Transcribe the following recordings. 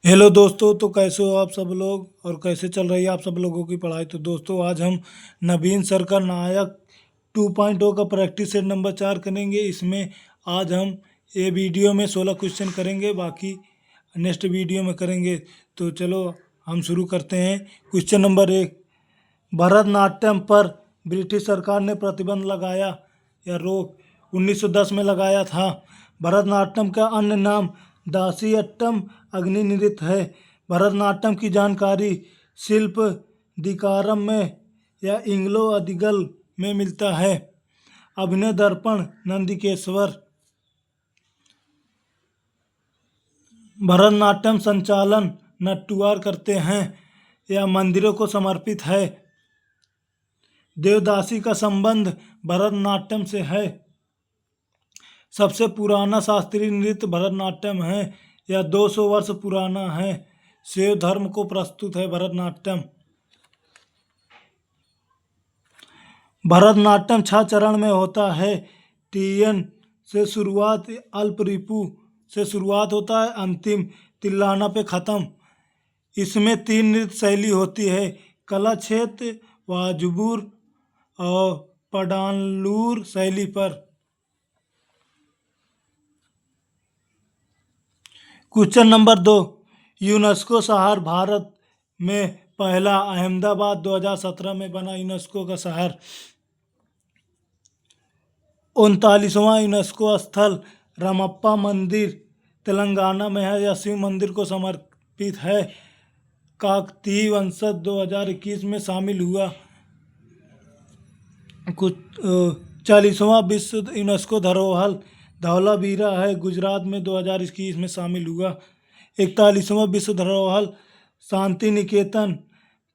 Hello दोस्तों, तो कैसे हो आप सब लोग और कैसे चल रही है आप सब लोगों की पढ़ाई। तो दोस्तों आज हम नवीन सर का नायक 2.0 का प्रैक्टिस सेट नंबर 4 करेंगे। इसमें आज हम ये वीडियो में 16 क्वेश्चन करेंगे, बाकी नेक्स्ट वीडियो में करेंगे। तो चलो हम शुरू करते हैं। क्वेश्चन नंबर 1, भरतनाट्यम पर ब्रिटिश सरकार ने प्रतिबंध लगाया या रोक 1910 में लगाया था। भरतनाट्यम का अन्य नाम दासियट्टम अग्नि नृत्य है। भरतनाट्यम की जानकारी शिल्प दिकारम में या इंग्लो अदिगल में मिलता है। अभिनय दर्पण नंदिकेश्वर। भरतनाट्यम संचालन नट्टुआर करते हैं या मंदिरों को समर्पित है। देवदासी का संबंध भरतनाट्यम से है। सबसे पुराना शास्त्रीय नृत्य भरतनाट्यम है या 200 वर्ष पुराना है। शैव धर्म को प्रस्तुत है भरतनाट्यम। भरतनाट्यम 6 चरण में होता है। टीयन से शुरुआत, अल्प रिपु से शुरुआत होता है, अंतिम तिल्लाना पे ख़त्म। इसमें 3 नृत्य शैली होती है, कलाक्षेत्र, वाजुबुर और पडानलूर शैली पर। क्वेश्चन नंबर 2, यूनेस्को शहर भारत में पहला अहमदाबाद 2017 में बना यूनेस्को का शहर। 39वां यूनेस्को स्थल रामप्पा मंदिर तेलंगाना में है या शिव मंदिर को समर्पित है। काकतीय वंशज 2021 में शामिल हुआ। कुछ 40वां विश्व यूनेस्को धरोहर धौलावीरा है, गुजरात में 2021 में शामिल हुआ। 41वां विश्व धरोहर शांति निकेतन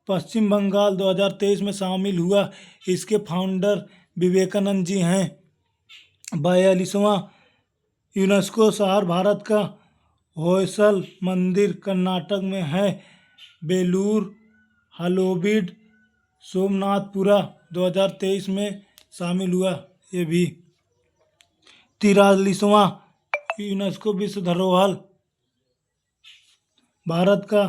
पश्चिम बंगाल 2023 में शामिल हुआ। इसके फाउंडर विवेकानंद जी हैं। 42वां यूनेस्को शहर भारत का होयसल मंदिर कर्नाटक में है। बेलूर हलोबिड सोमनाथपुरा 2023 में शामिल हुआ ये भी। 43वां यूनेस्को विश्व धरोहर भारत का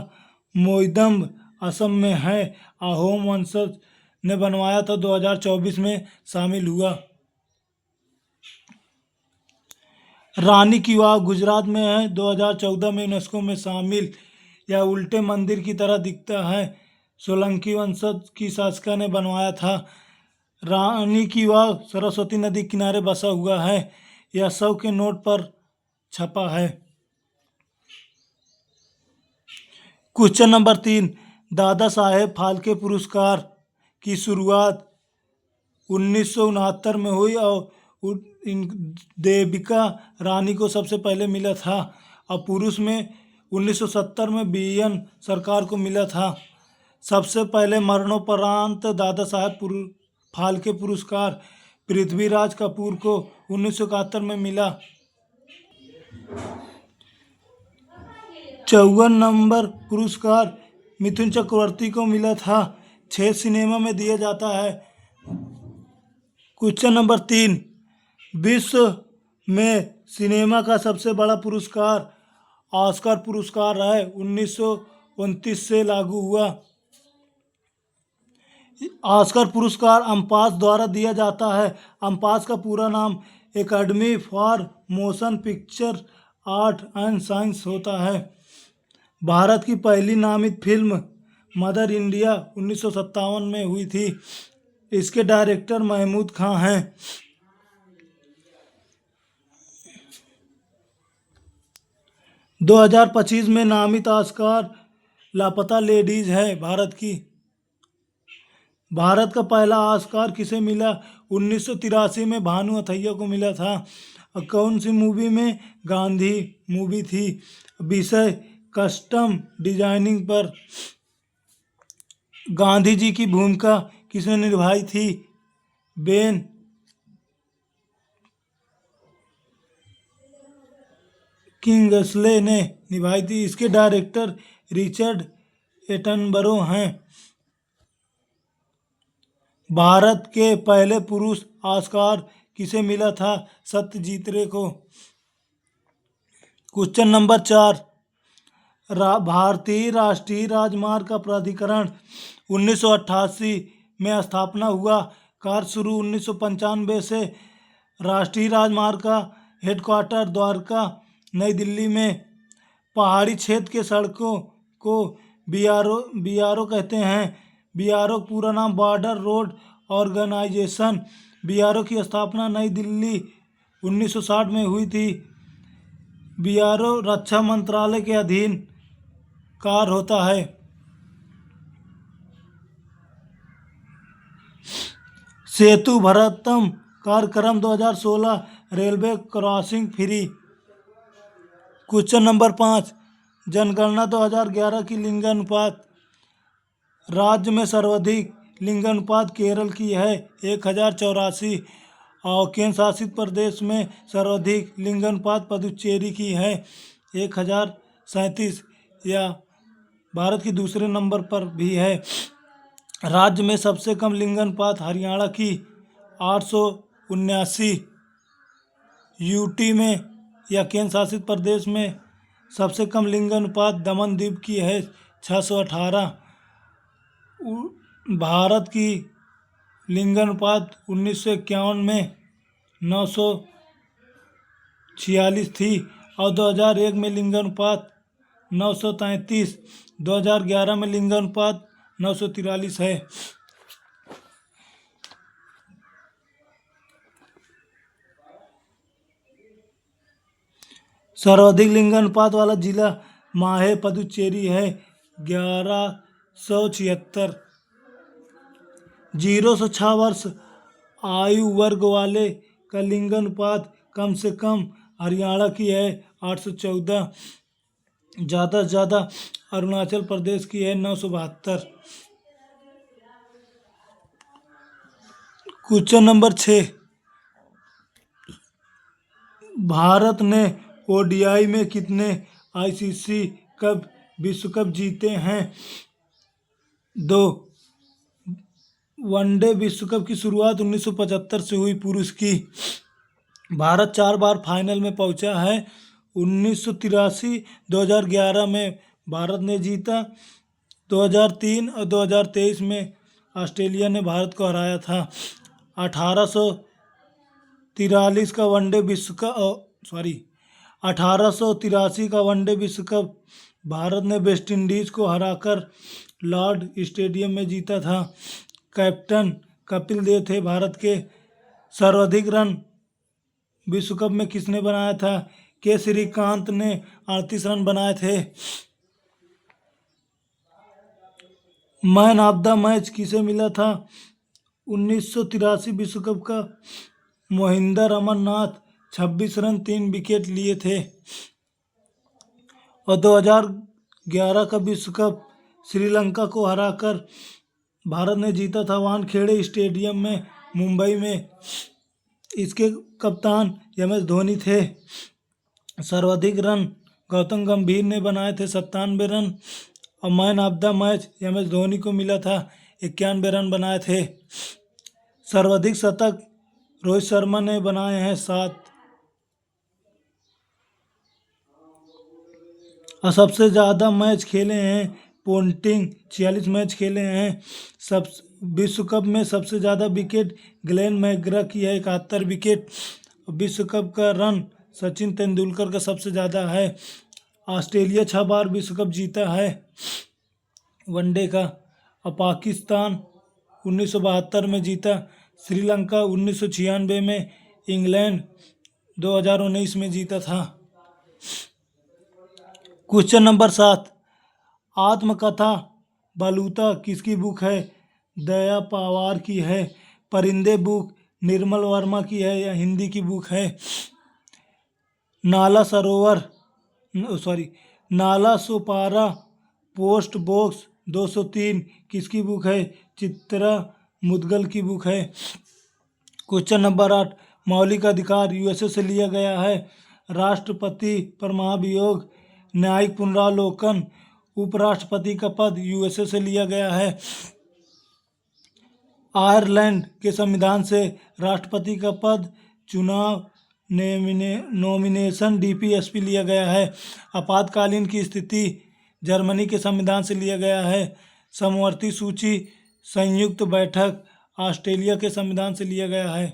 मोइदम्ब असम में है। अहोम वंशज ने बनवाया था, 2024 में शामिल हुआ। रानी की वाव गुजरात में है, 2014 में यूनेस्को में शामिल। यह उल्टे मंदिर की तरह दिखता है। सोलंकी वंशज की शासिका ने बनवाया था। रानी की वाव सरस्वती नदी किनारे बसा हुआ है। यह 100 के नोट पर छपा है। क्वेश्चन नंबर 3, दादा साहेब फाल्के पुरस्कार की शुरुआत 1969 में हुई और देविका रानी को सबसे पहले मिला था और पुरुष में 1970 में BN सरकार को मिला था। सबसे पहले मरणोपरांत दादा साहेब फाल्के पुरस्कार पृथ्वीराज कपूर को 1971 में मिला। 54 नंबर पुरस्कार मिथुन चक्रवर्ती को मिला था। 6 सिनेमा में दिया जाता है। क्वेश्चन नंबर 3, विश्व में सिनेमा का सबसे बड़ा पुरस्कार ऑस्कर पुरस्कार है, 1929 से लागू हुआ। ऑस्कर पुरस्कार अम्पास द्वारा दिया जाता है। अम्पास का पूरा नाम academy for motion picture art and science होता है। भारत की पहली नामित फिल्म मदर इंडिया 1957 में हुई थी। इसके डायरेक्टर महमूद खां हैं। 2025 में नामित ऑस्कार लापता लेडीज है भारत की। भारत का पहला ऑस्कार किसे मिला? 1983 में भानु अथैया को मिला था। और कौन सी मूवी में? गांधी मूवी थी। विषय कस्टम डिजाइनिंग पर। गांधी जी की भूमिका किसने निभाई थी? बेन किंगस्ले ने निभाई थी। इसके डायरेक्टर रिचर्ड एटनबरो हैं। भारत के पहले पुरुष ऑस्कार किसे मिला था? सत्यजीत रे को। क्वेश्चन नंबर 4, भारतीय राष्ट्रीय राजमार्ग का प्राधिकरण 1988 में स्थापना हुआ। कार्य शुरू 1995 से। राष्ट्रीय राजमार्ग का हेडक्वार्टर द्वारका नई दिल्ली में। पहाड़ी क्षेत्र के सड़कों को बीआरओ कहते हैं। बीआरओ पूरा नाम बॉर्डर रोड ऑर्गेनाइजेशन। बीआरओ की स्थापना नई दिल्ली 1960 में हुई थी। बीआरओ रक्षा मंत्रालय के अधीन कार्य होता है। सेतु भारतम कार्यक्रम 2016 railway crossing free. Question number 5, जनगणना 2011 की लिंगानुपात। राज्य में सर्वाधिक लिंगानुपात केरल की है 1084 और केंद्र शासित प्रदेश में सर्वाधिक लिंगानुपात पुदुचेरी की है 1037 या भारत की दूसरे नंबर पर भी है। राज्य में सबसे कम लिंगानुपात हरियाणा की 879। यूटी में या केंद्र शासित प्रदेश में सबसे कम लिंगानुपात दमन द्वीप की है 618। भारत की लिंगानुपात 1951 में 946 थी और 2001 में लिंगानुपात 933। 2011 में लिंगानुपात 943 है। सर्वाधिक लिंगानुपात वाला जिला माहे पुदुचेरी है 1176। 0 से 6 वर्ष आयु वर्ग वाले का लिंगानुपात कम से कम हरियाणा की है 814। ज़्यादा से ज़्यादा अरुणाचल प्रदेश की है 972। क्वेश्चन नंबर 6, भारत ने ओडीआई में कितने आईसीसी कप विश्व कप जीते हैं? 2। वनडे विश्व कप की शुरुआत 1975 से हुई पुरुष की। भारत 4 बार फाइनल में पहुंचा है 1983, 2011 में भारत ने जीता, 2003 और 2023 में ऑस्ट्रेलिया ने भारत को हराया था। 1883 का वनडे विश्व कप 1883 का वनडे विश्व कप भारत ने वेस्ट इंडीज़ को हराकर लॉर्ड स्टेडियम में जीता था। कैप्टन कपिल देव थे भारत के। सर्वाधिक रन विश्व कप में किसने बनाया था? के श्रीकांत ने 38 रन बनाए थे। मैन ऑफ द मैच किसे मिला था? 1983 विश्व कप का मोहिंदर अमरनाथ 26 रन 3 विकेट लिए थे। और 2011 का विश्व कप श्रीलंका को हराकर भारत ने जीता था वानखेड़े स्टेडियम में मुंबई में। इसके कप्तान एम.एस. धोनी थे। सर्वाधिक रन गौतम गंभीर ने बनाए थे 97 रन और man of the match MS. Dhoni को मिला था 91 रन बनाए थे। सर्वाधिक शतक रोहित शर्मा ने बनाए हैं 7 और सबसे ज़्यादा मैच खेले हैं पोंटिंग 46 मैच खेले हैं। सब विश्व कप में सबसे ज़्यादा विकेट ग्लेन मैकग्रा की है 71 विकेट। विश्व कप का रन सचिन तेंदुलकर का सबसे ज़्यादा है। ऑस्ट्रेलिया 6 बार विश्व कप जीता है वनडे का और पाकिस्तान 1972 में जीता। श्रीलंका 1996 में, इंग्लैंड 2019 में जीता था। क्वेश्चन नंबर 7, आत्मकथा बलूता किसकी बुक है? दया पवार की है। परिंदे बुक निर्मल वर्मा की है या हिंदी की बुक है? नाला सोपारा पोस्ट बॉक्स 203 किसकी बुक है? चित्रा मुदगल की बुक है। क्वेश्चन नंबर 8, मौलिक अधिकार यूएसए से लिया गया है। राष्ट्रपति पर महाभियोग, न्यायिक पुनरावलोकन, उपराष्ट्रपति का पद यूएसए से लिया गया है। आयरलैंड के संविधान से राष्ट्रपति का पद चुनाव नॉमिनेशन डीपीएसपी लिया गया है। आपातकालीन की स्थिति जर्मनी के संविधान से लिया गया है। समवर्ती सूची संयुक्त बैठक ऑस्ट्रेलिया के संविधान से लिया गया है।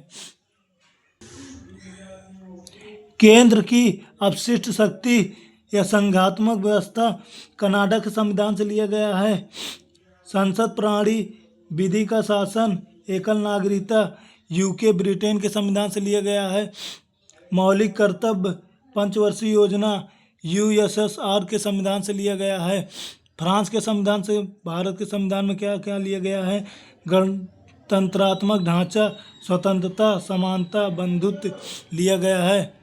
केंद्र की अपशिष्ट शक्ति या संघात्मक व्यवस्था कनाडा के संविधान से लिया गया है। संसद प्रणाली, विधि का शासन, एकल नागरिकता यूके ब्रिटेन के संविधान से लिया गया है। मौलिक कर्तव्य पंचवर्षीय योजना यूएसएसआर के संविधान से लिया गया है। फ्रांस के संविधान से भारत के संविधान में क्या क्या लिया गया है? गणतंत्रात्मक ढांचा, स्वतंत्रता, समानता, बंधुत्व लिया गया है।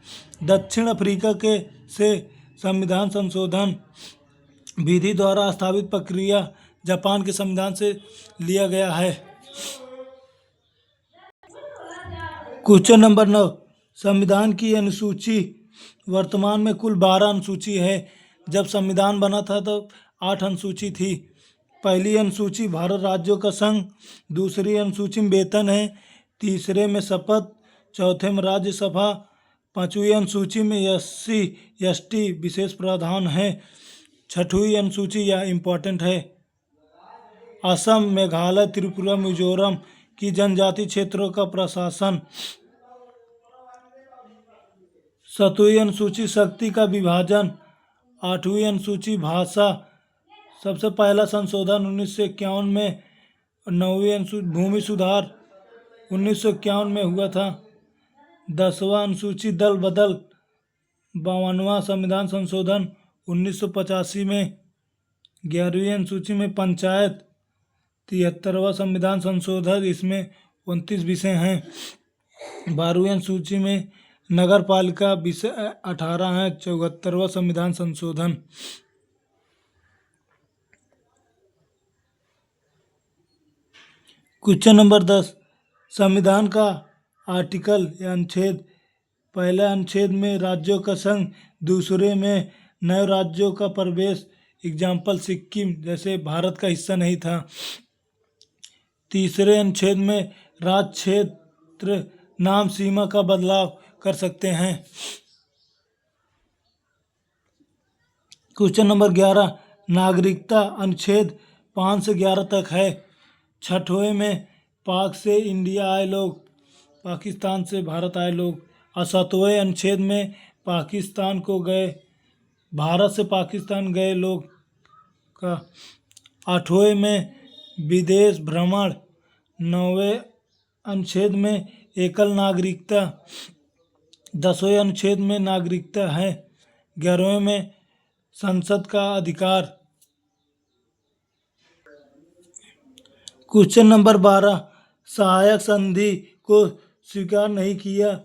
दक्षिण अफ्रीका के से संविधान संशोधन विधि द्वारा स्थापित प्रक्रिया जापान के संविधान से लिया गया है। क्वेश्चन नंबर 9, संविधान की अनुसूची। वर्तमान में कुल 12 अनुसूची है। जब संविधान बना था तो 8 अनुसूची थी। पहली अनुसूची भारत राज्यों का संघ, दूसरी अनुसूची में वेतन है, तीसरे में शपथ, चौथे में राज्यसभा, पांचवी अनुसूची में एससी एसटी विशेष प्रावधान है, छठवीं अनुसूची या इम्पोर्टेंट है। असम, मेघालय, त्रिपुरा, मिजोरम की जनजाति क्षेत्रों का प्रशासन। सातवीं अनुसूची शक्ति का विभाजन। आठवीं अनुसूची भाषा। सबसे पहला संशोधन 1951 में। नौवीं अनुसूची भूमि सुधार 1951 में हुआ था। 10वां अनुसूची दल बदल। 52वां संविधान संशोधन 1985 में। 11वीं अनुसूची में पंचायत। 73वां संविधान संशोधन, इसमें 29 विषय हैं। 12वीं अनुसूची में नगर पालिका विषय 18 है। 74वां संविधान संशोधन। क्वेश्चन नंबर 10, संविधान का आर्टिकल या अनुच्छेद। पहले अनुच्छेद में राज्यों का संघ, दूसरे में नए राज्यों का प्रवेश, एग्जाम्पल सिक्किम जैसे भारत का हिस्सा नहीं था। तीसरे अनुच्छेद में राज्य क्षेत्र नाम सीमा का बदलाव कर सकते हैं। क्वेश्चन नंबर 11, नागरिकता। अनुच्छेद 5 से 11 तक है। छठवें में पाक से इंडिया आए लोग, पाकिस्तान से भारत आए लोग। और 7वें अनुच्छेद में पाकिस्तान को गए, भारत से पाकिस्तान गए लोग का। 8वें में विदेश भ्रमण। 9वें अनुच्छेद में एकल नागरिकता। 10वें अनुच्छेद में नागरिकता है। 11वें में संसद का अधिकार। क्वेश्चन नंबर 12, सहायक संधि को स्वीकार नहीं किया।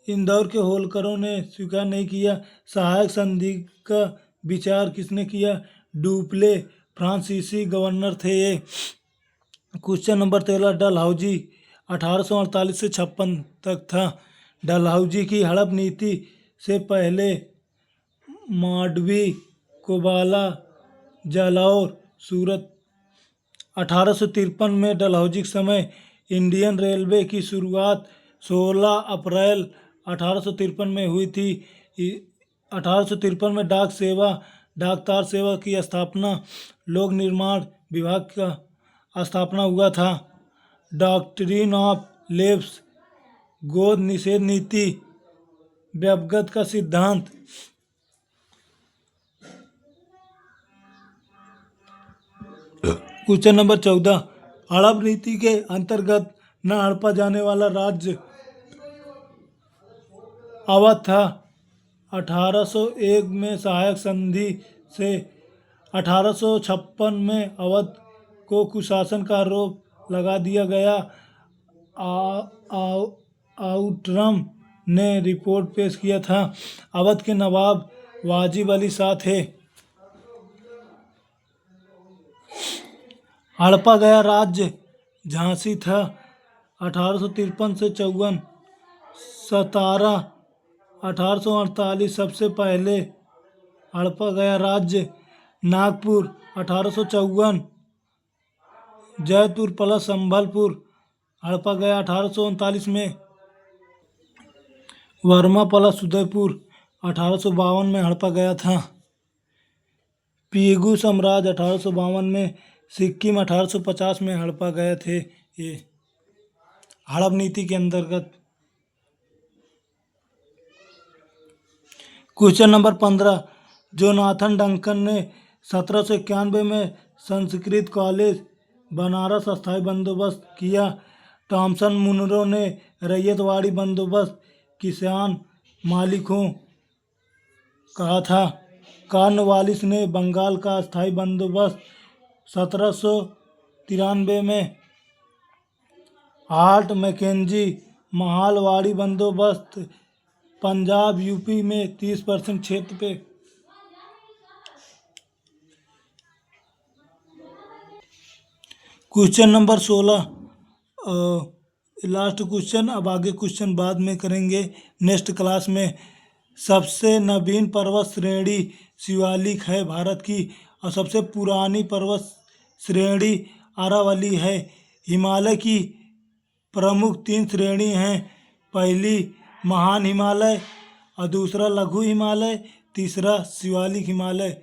इंदौर के होलकरों ने स्वीकार नहीं किया। सहायक संधि का विचार किसने किया? डुप्ले, फ्रांसीसी गवर्नर थे ये। क्वेश्चन नंबर 13, डलहौजी 1848 से 56 तक था। डलहौजी की हड़प नीति से पहले मांडवी, कोबाला, जालौर, सूरत। 1853 में डलहौजी के समय इंडियन रेलवे की शुरुआत 16 अप्रैल 1853 में हुई थी। 1853 में डाक तार सेवा की स्थापना, लोक निर्माण विभाग का स्थापना हुआ था। डॉक्ट्रिन ऑफ लेप्स, गोद निषेध नीति, व्यवगत का सिद्धांत। क्वेश्चन नंबर 14, हड़प नीति के अंतर्गत न हड़पा जाने वाला राज्य अवध था। 1801 में सहायक संधि से 1856 में अवध को कुशासन का आरोप लगा दिया गया। आउटरम ने रिपोर्ट पेश किया था। अवध के नवाब वाजिब अली शाह थे। हड़पा गया राज्य झांसी था। 1853 से 54। सतारा 1848 सबसे पहले हड़पा गया राज्य। नागपुर 1854। जयपुर प्लस संबलपुर हड़पा गया 1839 में। वर्मा प्लस उदयपुर 1852 में हड़पा गया था। पीगू साम्राज्य 1852 में, सिक्किम 1850 में हड़पा गए थे। ये हड़प नीति के अंतर्गत। क्वेश्चन नंबर 15, जोनाथन डंकन ने 1791 में संस्कृत कॉलेज बनारस स्थायी बंदोबस्त किया। थॉमसन मुनरो ने रैयतवाड़ी बंदोबस्त किसान मालिकों कहा था। कॉर्नवालिस ने बंगाल का स्थायी बंदोबस्त 1793 में। हार्ट मैकेंजी महालवाड़ी बंदोबस्त पंजाब यूपी में 30% क्षेत्र पे। Question number 16, last question. अब आगे क्वेश्चन बाद में करेंगे नेक्स्ट क्लास में। सबसे नवीन पर्वत श्रेणी शिवालिक है भारत की, और सबसे पुरानी पर्वत श्रेणी अरावली है। हिमालय की प्रमुख 3 श्रेणी हैं। पहली महान हिमालय, और दूसरा लघु हिमालय, तीसरा शिवालिक हिमालय।